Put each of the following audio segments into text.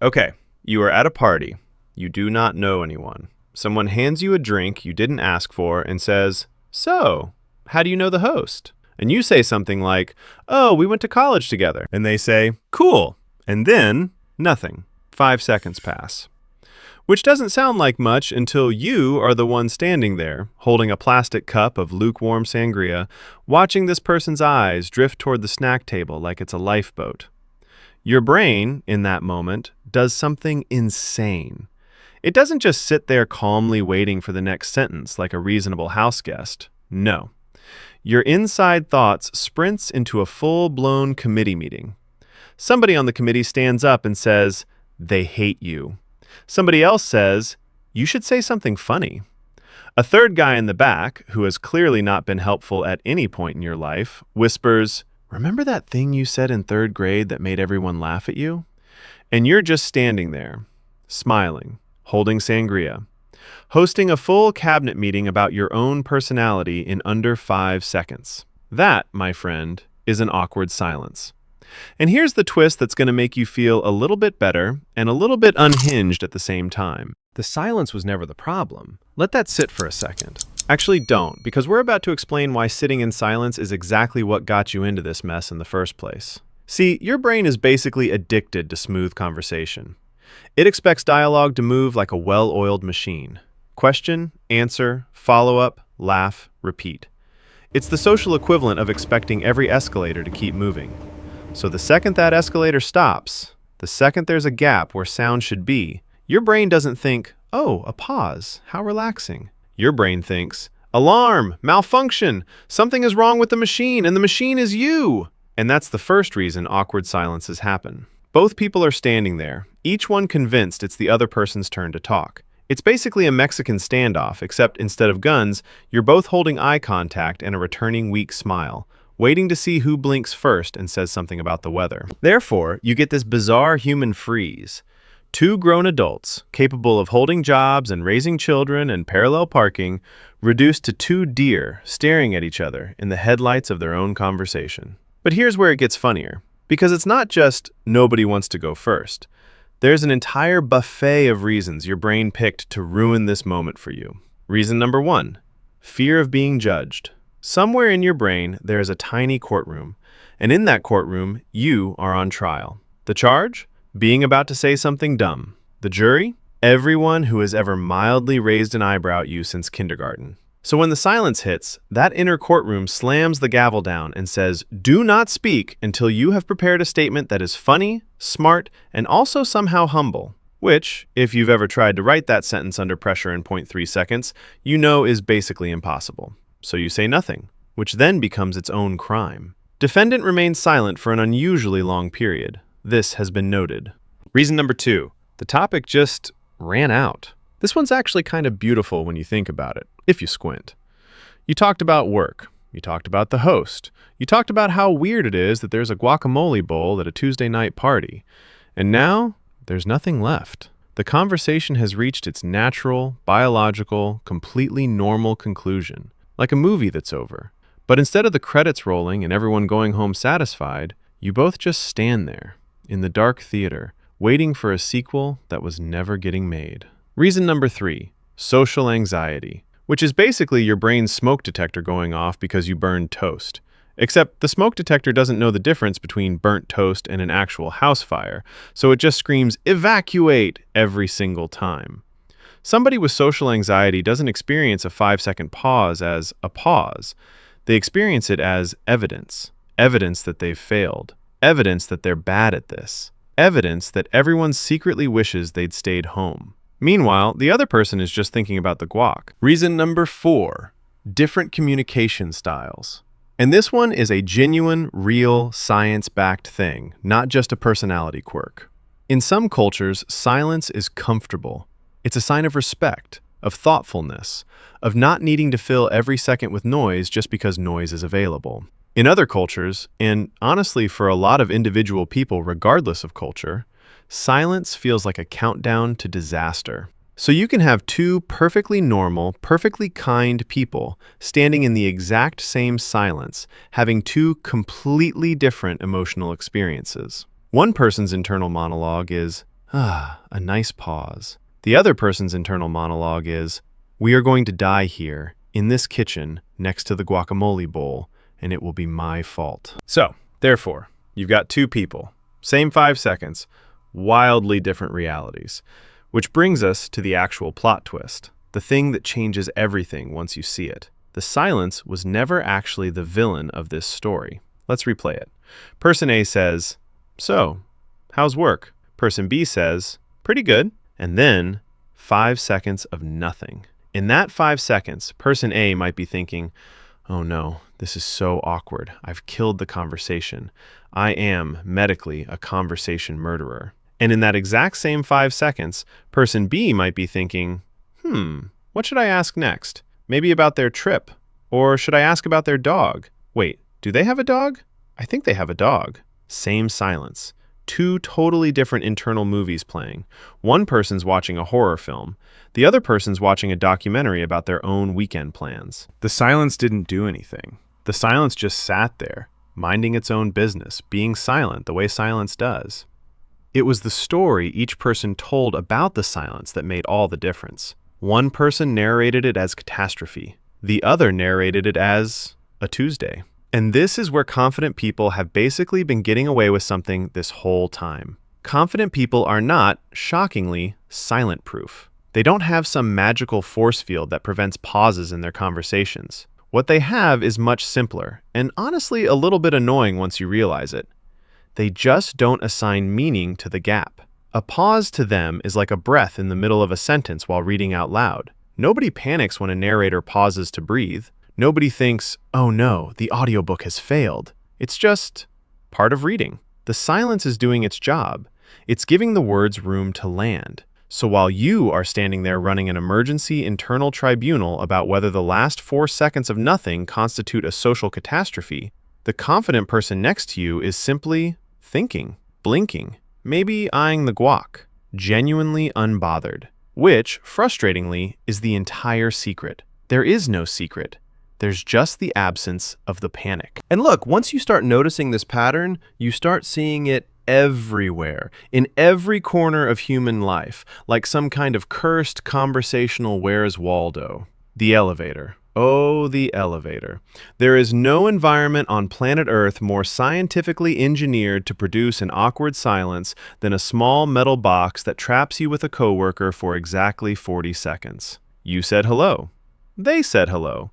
Okay, you are at a party. You do not know anyone. Someone hands you a drink you didn't ask for and says, "So, how do you know the host?" And you say something like, "Oh, we went to college together." And they say, "Cool." And then, nothing. 5 seconds pass. Which doesn't sound like much until you are the one standing there, holding a plastic cup of lukewarm sangria, watching this person's eyes drift toward the snack table like it's a lifeboat. Your brain, in that moment, does something insane. It doesn't just sit there calmly waiting for the next sentence like a reasonable house guest. No. Your inside thoughts sprints into a full-blown committee meeting. Somebody on the committee stands up and says, "They hate you." Somebody else says, "You should say something funny." A third guy in the back, who has clearly not been helpful at any point in your life, whispers, "Remember that thing you said in third grade that made everyone laugh at you?" And you're just standing there, smiling, holding sangria, hosting a full cabinet meeting about your own personality in under 5 seconds. That, my friend, is an awkward silence. And here's the twist that's going to make you feel a little bit better and a little bit unhinged at the same time. The silence was never the problem. Let that sit for a second. Actually, don't, because we're about to explain why sitting in silence is exactly what got you into this mess in the first place. See, your brain is basically addicted to smooth conversation. It expects dialogue to move like a well-oiled machine. Question, answer, follow-up, laugh, repeat. It's the social equivalent of expecting every escalator to keep moving. So the second that escalator stops, the second there's a gap where sound should be, your brain doesn't think, "Oh, a pause, how relaxing." Your brain thinks, "Alarm, malfunction, something is wrong with the machine, and the machine is you." And that's the first reason awkward silences happen. Both people are standing there, each one convinced it's the other person's turn to talk. It's basically a Mexican standoff, except instead of guns, you're both holding eye contact and a returning weak smile, waiting to see who blinks first and says something about the weather. Therefore, you get this bizarre human freeze. Two grown adults, capable of holding jobs and raising children and parallel parking, reduced to two deer staring at each other in the headlights of their own conversation. But here's where it gets funnier, because it's not just nobody wants to go first. There's an entire buffet of reasons your brain picked to ruin this moment for you. Reason number 1, fear of being judged. Somewhere in your brain, there is a tiny courtroom, and in that courtroom, you are on trial. The charge? Being about to say something dumb. The jury? Everyone who has ever mildly raised an eyebrow at you since kindergarten. So when the silence hits, that inner courtroom slams the gavel down and says, "Do not speak until you have prepared a statement that is funny, smart, and also somehow humble." Which, if you've ever tried to write that sentence under pressure in 0.3 seconds, you know is basically impossible. So you say nothing, which then becomes its own crime. Defendant remains silent for an unusually long period. This has been noted. Reason number 2, the topic just ran out. This one's actually kind of beautiful when you think about it, if you squint. You talked about work. You talked about the host. You talked about how weird it is that there's a guacamole bowl at a Tuesday night party. And now, there's nothing left. The conversation has reached its natural, biological, completely normal conclusion. Like a movie that's over. But instead of the credits rolling and everyone going home satisfied, you both just stand there, in the dark theater, waiting for a sequel that was never getting made. Reason number 3, social anxiety, which is basically your brain's smoke detector going off because you burned toast. Except the smoke detector doesn't know the difference between burnt toast and an actual house fire, so it just screams, "Evacuate!" every single time. Somebody with social anxiety doesn't experience a 5-second pause as a pause. They experience it as evidence. Evidence that they've failed. Evidence that they're bad at this. Evidence that everyone secretly wishes they'd stayed home. Meanwhile, the other person is just thinking about the guac. Reason number 4, different communication styles. And this one is a genuine, real, science-backed thing, not just a personality quirk. In some cultures, silence is comfortable. It's a sign of respect, of thoughtfulness, of not needing to fill every second with noise just because noise is available. In other cultures, and honestly for a lot of individual people regardless of culture, silence feels like a countdown to disaster. So you can have two perfectly normal, perfectly kind people standing in the exact same silence, having two completely different emotional experiences. One person's internal monologue is, A nice pause. The other person's internal monologue is, we are going to die here, in this kitchen, next to the guacamole bowl, and it will be my fault. So, therefore, you've got two people, same 5 seconds, wildly different realities. Which brings us to the actual plot twist, the thing that changes everything once you see it. The silence was never actually the villain of this story. Let's replay it. Person A says, "So, how's work?" Person B says, "Pretty good." And then 5 seconds of nothing. In that 5 seconds, person A might be thinking, "Oh no, this is so awkward. I've killed the conversation. I am, medically, a conversation murderer." And in that exact same 5 seconds, person B might be thinking, what should I ask next? Maybe about their trip. Or should I ask about their dog? Wait, do they have a dog? I think they have a dog. Same silence. Two totally different internal movies playing. One person's watching a horror film. The other person's watching a documentary about their own weekend plans. The silence didn't do anything. The silence just sat there, minding its own business, being silent the way silence does. It was the story each person told about the silence that made all the difference. One person narrated it as catastrophe. The other narrated it as a Tuesday. And this is where confident people have basically been getting away with something this whole time. Confident people are not, shockingly, silent-proof. They don't have some magical force field that prevents pauses in their conversations. What they have is much simpler, and honestly a little bit annoying once you realize it. They just don't assign meaning to the gap. A pause to them is like a breath in the middle of a sentence while reading out loud. Nobody panics when a narrator pauses to breathe. Nobody thinks, "Oh no, the audiobook has failed." It's just part of reading. The silence is doing its job. It's giving the words room to land. So while you are standing there running an emergency internal tribunal about whether the last 4 seconds of nothing constitute a social catastrophe, the confident person next to you is simply thinking, blinking, maybe eyeing the guac, genuinely unbothered, which, frustratingly, is the entire secret. There is no secret. There's just the absence of the panic. And look, once you start noticing this pattern, you start seeing it everywhere, in every corner of human life, like some kind of cursed conversational Where's Waldo. The elevator. Oh, the elevator. There is no environment on planet Earth more scientifically engineered to produce an awkward silence than a small metal box that traps you with a coworker for exactly 40 seconds. You said hello. They said hello.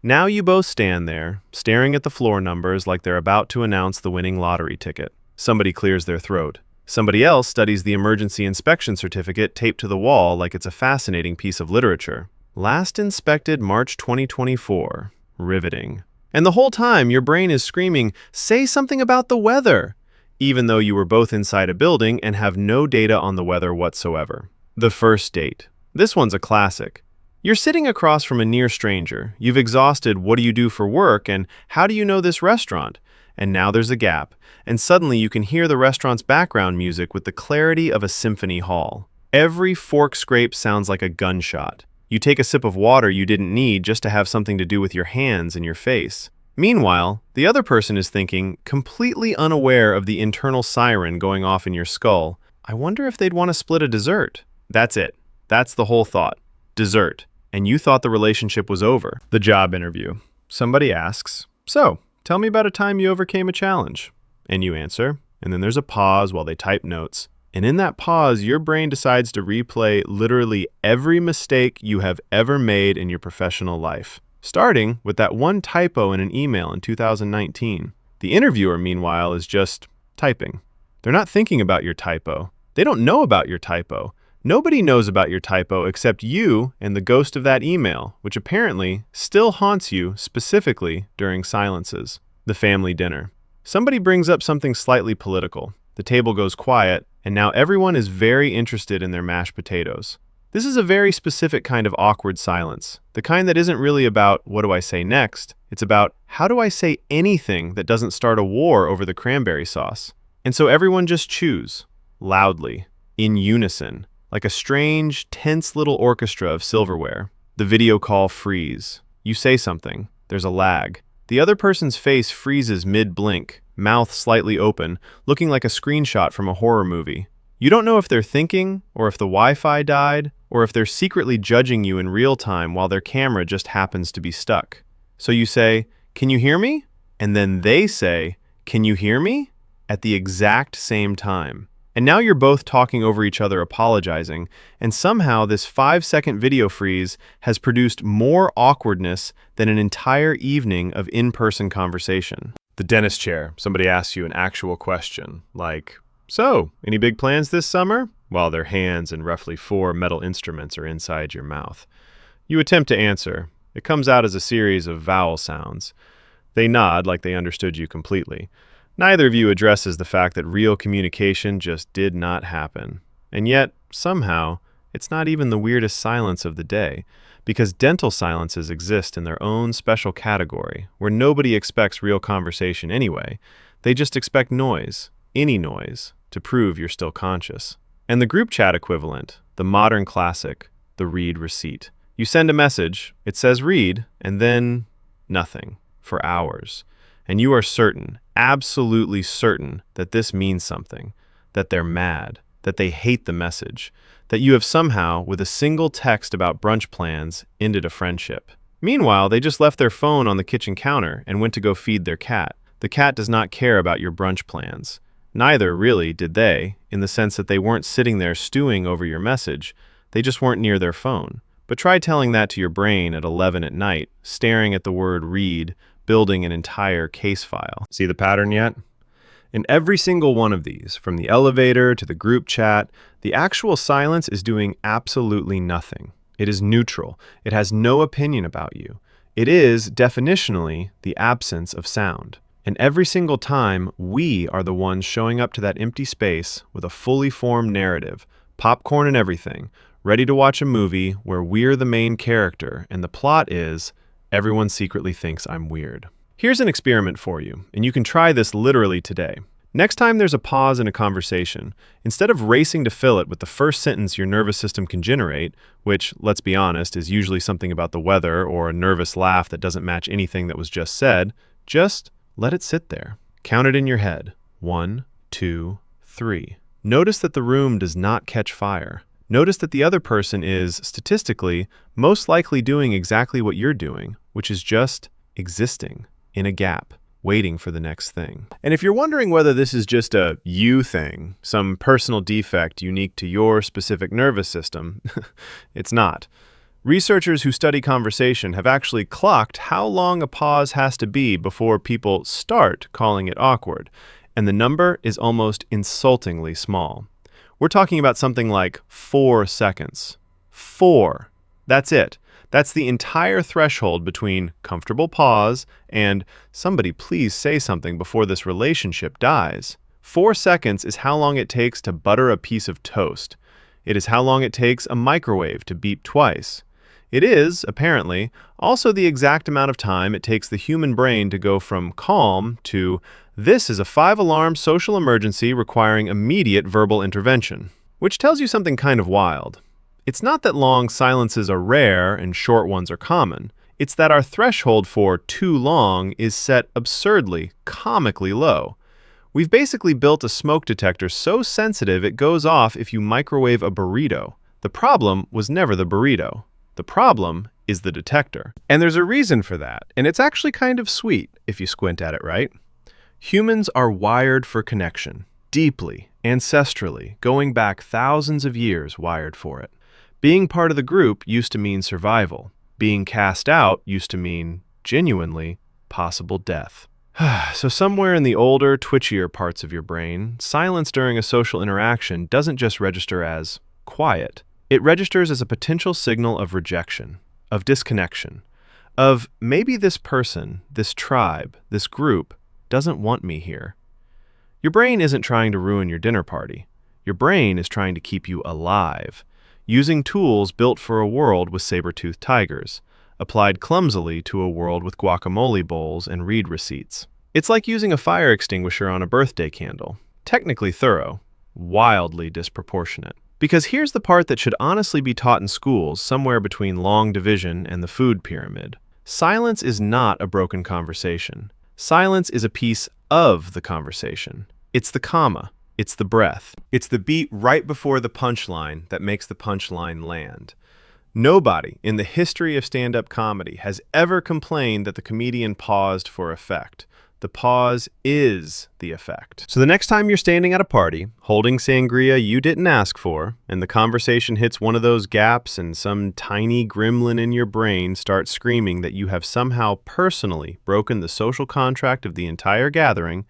Now you both stand there, staring at the floor numbers like they're about to announce the winning lottery ticket. Somebody clears their throat. Somebody else studies the emergency inspection certificate taped to the wall like it's a fascinating piece of literature. Last inspected March 2024. Riveting. And the whole time, your brain is screaming, "Say something about the weather!" even though you were both inside a building and have no data on the weather whatsoever. The first date. This one's a classic. You're sitting across from a near stranger. You've exhausted what do you do for work and how do you know this restaurant? And now there's a gap. And suddenly you can hear the restaurant's background music with the clarity of a symphony hall. Every fork scrape sounds like a gunshot. You take a sip of water you didn't need just to have something to do with your hands and your face. Meanwhile, the other person is thinking, completely unaware of the internal siren going off in your skull, I wonder if they'd want to split a dessert. That's it. That's the whole thought. Dessert. And you thought the relationship was over. The job interview. Somebody asks, "So, tell me about a time you overcame a challenge." And you answer, and then there's a pause while they type notes. And in that pause, your brain decides to replay literally every mistake you have ever made in your professional life, starting with that one typo in an email in 2019. The interviewer, meanwhile, is just typing. They're not thinking about your typo. They don't know about your typo. Nobody knows about your typo except you and the ghost of that email, which apparently still haunts you specifically during silences. The family dinner. Somebody brings up something slightly political. The table goes quiet, and now everyone is very interested in their mashed potatoes. This is a very specific kind of awkward silence, the kind that isn't really about what do I say next, it's about how do I say anything that doesn't start a war over the cranberry sauce. And so everyone just chews, loudly, in unison, like a strange, tense little orchestra of silverware. The video call freeze. You say something, there's a lag. The other person's face freezes mid-blink, mouth slightly open, looking like a screenshot from a horror movie. You don't know if they're thinking, or if the Wi-Fi died, or if they're secretly judging you in real time while their camera just happens to be stuck. So you say, "Can you hear me?" And then they say, "Can you hear me?" at the exact same time. And now you're both talking over each other, apologizing, and somehow this 5-second video freeze has produced more awkwardness than an entire evening of in-person conversation. The dentist chair, somebody asks you an actual question, like, "So, any big plans this summer?" while their hands and roughly 4 metal instruments are inside your mouth. You attempt to answer. It comes out as a series of vowel sounds. They nod like they understood you completely. Neither of you addresses the fact that real communication just did not happen. And yet, somehow, it's not even the weirdest silence of the day, because dental silences exist in their own special category, where nobody expects real conversation anyway. They just expect noise, any noise, to prove you're still conscious. And the group chat equivalent, the modern classic, the read receipt. You send a message, it says read, and then nothing, for hours. And you are certain, absolutely certain, that this means something, that they're mad, that they hate the message, that you have somehow, with a single text about brunch plans, ended a friendship. Meanwhile, they just left their phone on the kitchen counter and went to go feed their cat. The cat does not care about your brunch plans. Neither, really, did they, in the sense that they weren't sitting there stewing over your message. They just weren't near their phone. But try telling that to your brain at 11 at night, staring at the word read, building an entire case file. See the pattern yet? In every single one of these, from the elevator to the group chat, the actual silence is doing absolutely nothing. It is neutral. It has no opinion about you. It is, definitionally, the absence of sound. And every single time, we are the ones showing up to that empty space with a fully formed narrative, popcorn and everything, ready to watch a movie where we're the main character, and the plot is, everyone secretly thinks I'm weird. Here's an experiment for you, and you can try this literally today. Next time there's a pause in a conversation, instead of racing to fill it with the first sentence your nervous system can generate, which, let's be honest, is usually something about the weather or a nervous laugh that doesn't match anything that was just said, just let it sit there. Count it in your head. 1, 2, 3. Notice that the room does not catch fire. Notice that the other person is, statistically, most likely doing exactly what you're doing, which is just existing in a gap, waiting for the next thing. And if you're wondering whether this is just a you thing, some personal defect unique to your specific nervous system, it's not. Researchers who study conversation have actually clocked how long a pause has to be before people start calling it awkward, and the number is almost insultingly small. We're talking about something like 4 seconds. 4. That's it. That's the entire threshold between comfortable pause and somebody please say something before this relationship dies. 4 seconds is how long it takes to butter a piece of toast. It is how long it takes a microwave to beep twice. It is, apparently, also the exact amount of time it takes the human brain to go from calm to "this is a 5-alarm social emergency requiring immediate verbal intervention." Which tells you something kind of wild. It's not that long silences are rare and short ones are common. It's that our threshold for too long is set absurdly, comically low. We've basically built a smoke detector so sensitive it goes off if you microwave a burrito. The problem was never the burrito. The problem is the detector. And there's a reason for that, and it's actually kind of sweet if you squint at it right. Humans are wired for connection, deeply, ancestrally, going back thousands of years wired for it. Being part of the group used to mean survival. Being cast out used to mean, genuinely, possible death. So somewhere in the older, twitchier parts of your brain, silence during a social interaction doesn't just register as quiet. It registers as a potential signal of rejection, of disconnection, of maybe this person, this tribe, this group doesn't want me here. Your brain isn't trying to ruin your dinner party. Your brain is trying to keep you alive, using tools built for a world with saber-toothed tigers, applied clumsily to a world with guacamole bowls and read receipts. It's like using a fire extinguisher on a birthday candle. Technically thorough, wildly disproportionate. Because here's the part that should honestly be taught in schools somewhere between long division and the food pyramid. Silence is not a broken conversation. Silence is a piece of the conversation. It's the comma. It's the breath. It's the beat right before the punchline that makes the punchline land. Nobody in the history of stand-up comedy has ever complained that the comedian paused for effect. The pause is the effect. So the next time you're standing at a party, holding sangria you didn't ask for, and the conversation hits one of those gaps and some tiny gremlin in your brain starts screaming that you have somehow personally broken the social contract of the entire gathering,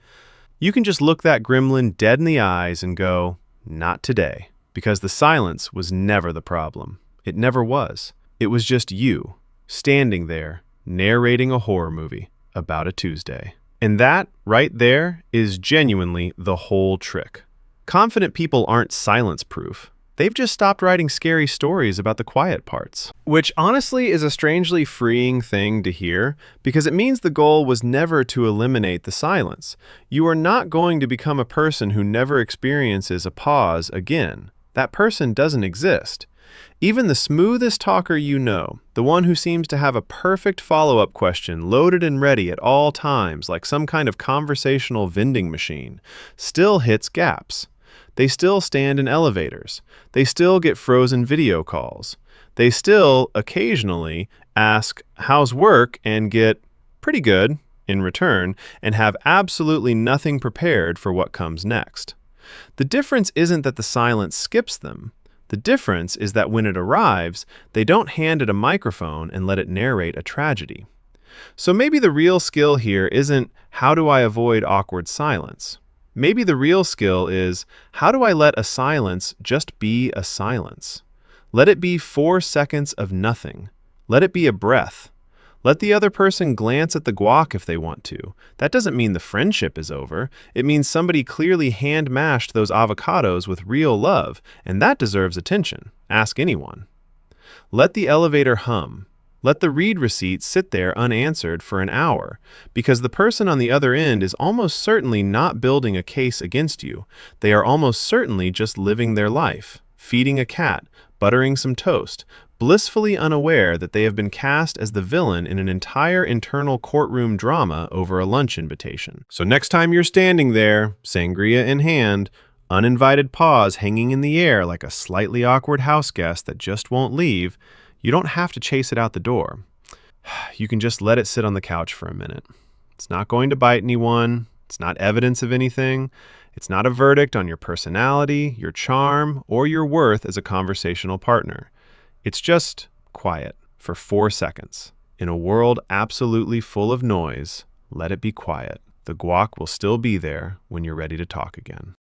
you can just look that gremlin dead in the eyes and go, not today, because the silence was never the problem. It never was. It was just you, standing there, narrating a horror movie about a Tuesday. And that, right there, is genuinely the whole trick. Confident people aren't silence-proof. They've just stopped writing scary stories about the quiet parts. Which honestly is a strangely freeing thing to hear, because it means the goal was never to eliminate the silence. You are not going to become a person who never experiences a pause again. That person doesn't exist. Even the smoothest talker you know, the one who seems to have a perfect follow-up question loaded and ready at all times like some kind of conversational vending machine, still hits gaps. They still stand in elevators. They still get frozen video calls. They still, occasionally, ask, "How's work?" and get "pretty good" in return, and have absolutely nothing prepared for what comes next. The difference isn't that the silence skips them. The difference is that when it arrives, they don't hand it a microphone and let it narrate a tragedy. So maybe the real skill here isn't, how do I avoid awkward silence? Maybe the real skill is, how do I let a silence just be a silence? Let it be 4 seconds of nothing. Let it be a breath. Let the other person glance at the guac if they want to. That doesn't mean the friendship is over. It means somebody clearly hand-mashed those avocados with real love, and that deserves attention. Ask anyone. Let the elevator hum. Let the read receipt sit there unanswered for an hour, because the person on the other end is almost certainly not building a case against you. They are almost certainly just living their life, feeding a cat, buttering some toast, blissfully unaware that they have been cast as the villain in an entire internal courtroom drama over a lunch invitation. So next time you're standing there, sangria in hand, uninvited pause hanging in the air like a slightly awkward house guest that just won't leave, you don't have to chase it out the door. You can just let it sit on the couch for a minute. It's not going to bite anyone. It's not evidence of anything. It's not a verdict on your personality, your charm, or your worth as a conversational partner. It's just quiet for 4 seconds. In a world absolutely full of noise, let it be quiet. The guac will still be there when you're ready to talk again.